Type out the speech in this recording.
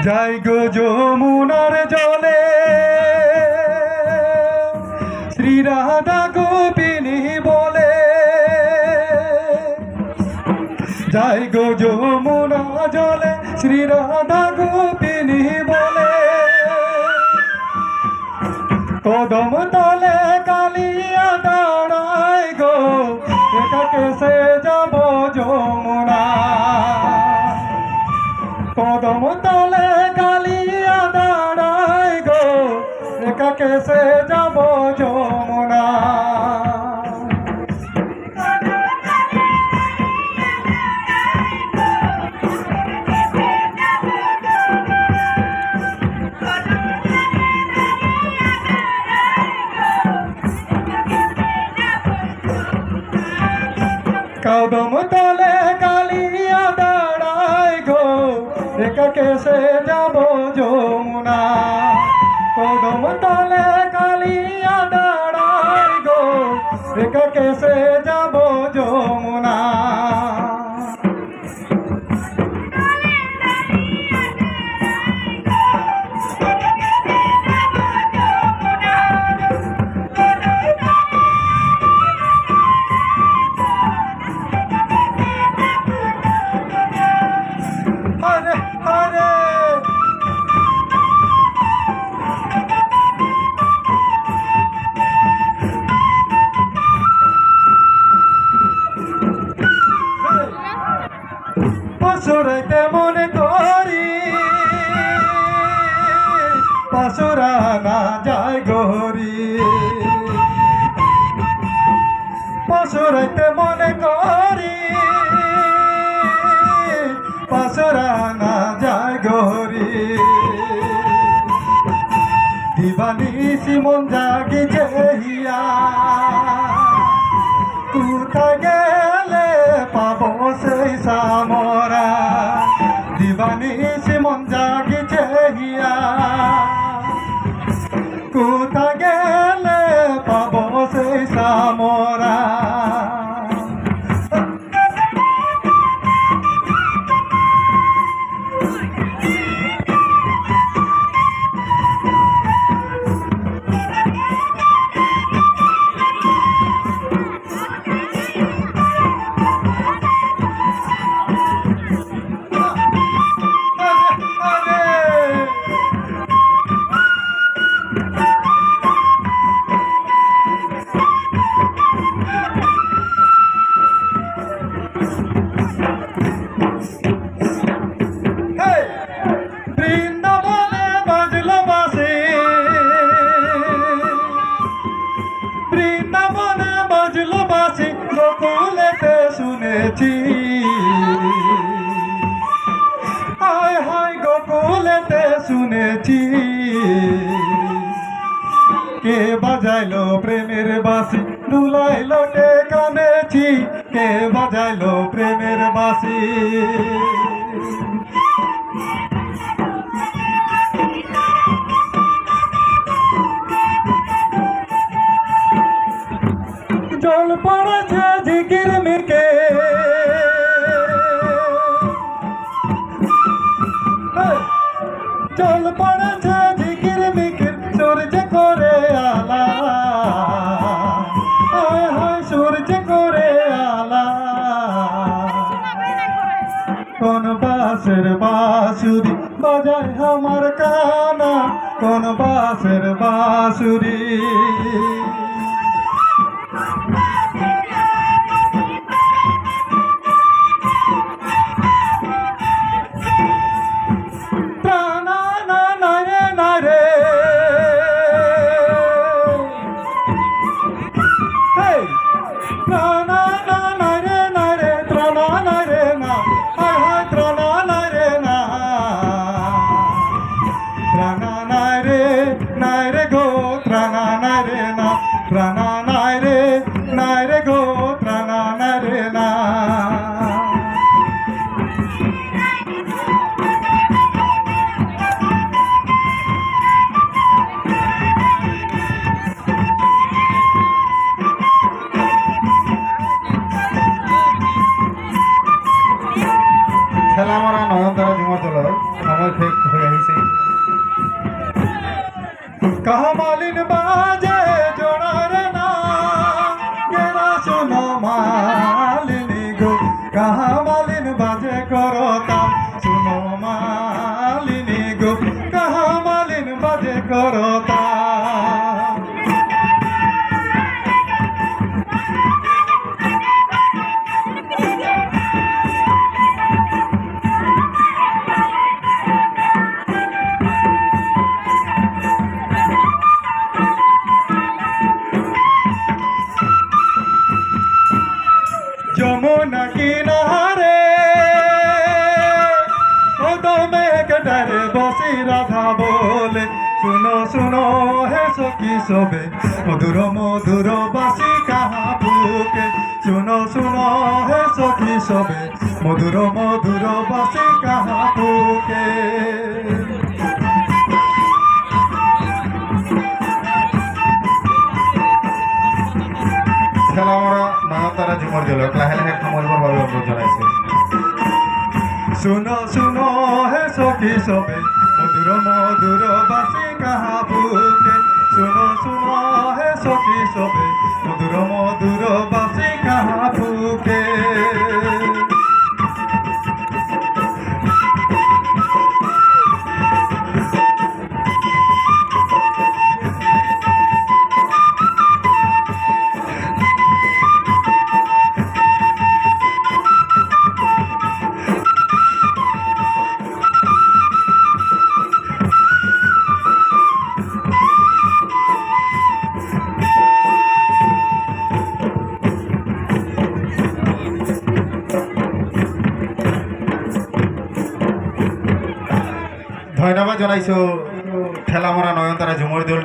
যাই গো যমুনার জলে শ্রীরাধা গোপিনী বলে, যাই গো যমুনা জলে শ্রীরাধা গোপিনী বলে, কদম তলে কালিয়া দাঁড়ায় গো একা কেসে যাব যমুনা, কদম তলে কালিয়া দাঁড়ায় গো একা কেসে যাব যমুনা। কদম তলে কালিয়া দাঁড়ায় গো একা কেসে যাব যমুনা, কদম তলে কালিয়া দাঁড়ায় গো একা কেসে যাব যমুনা। হরে হরে পাশুরাইতে মনে করি পাশুরা না যায় গহরি, পাশুরাইতে মনে করি পাশুরা না যায় গহরি, দিবানিশি মন জাগিছে হিয়া, কোথায় গেলে পাবো সেই সামরা, দিবানিশি মন জাগিছে হিয়া, কোথায় গেলে পাবো সেই সামরা। বৃন্দাবনে বাজলো বাঁশি, বৃন্দাবনে বাজলো বাঁশি গোকুলেতে শুনেছি, হায় হায় গোকুলেতে শুনেছি, কে বাজাইলো প্রেমের বাঁশি দুলাইলো টে কানেছি, কে বাজাইলো প্রেমের বাঁশি। জল পড়েছে ঝিকির মিকে, জল পড়েছে ঝিকির মিকে, সূর্য করে আলা, হায় হায় সূর্য করে আলা, কোন বাঁশের বাঁশুরি বাজায় আমার কানা, কোন বাঁশের বাঁশুরি। ঠেলা মরা নয়নতারা ঝুমর দল সময় শেষ হয়ে আহিছে। কামালিন বাজে জোড়ার না গেরা শোনো মালিনী গো, কামালিন বাজে করতা শুনো মালিনী গো, কামালিন বাজে করতা। যমুনা কিনারে ও দমে কেটারে বসি রাধা বলে, শুনো শুনো হে সখী সবে মধুর মধুর বাসি কাহা বুকে, শুনো শুনো হে সখী সবে মধুর মধুর বাসি কাহা বুকে। ঠেলা মরা নয়নতারা ঝুমর দল লাহে লাহে সামরিকৰ বাবে অনুৰোধ জনাইছে। শুনো শুনো হে সখী সবে মধুর মধুর বাসি কাহা বুকে, শুনো শুনো হে সখী সবে মধুর মধুর বাসি কাহা বুকে। ধন্যবাদ জনাইছো ঠেলা মরা নয়নতারা ঝুমর দল।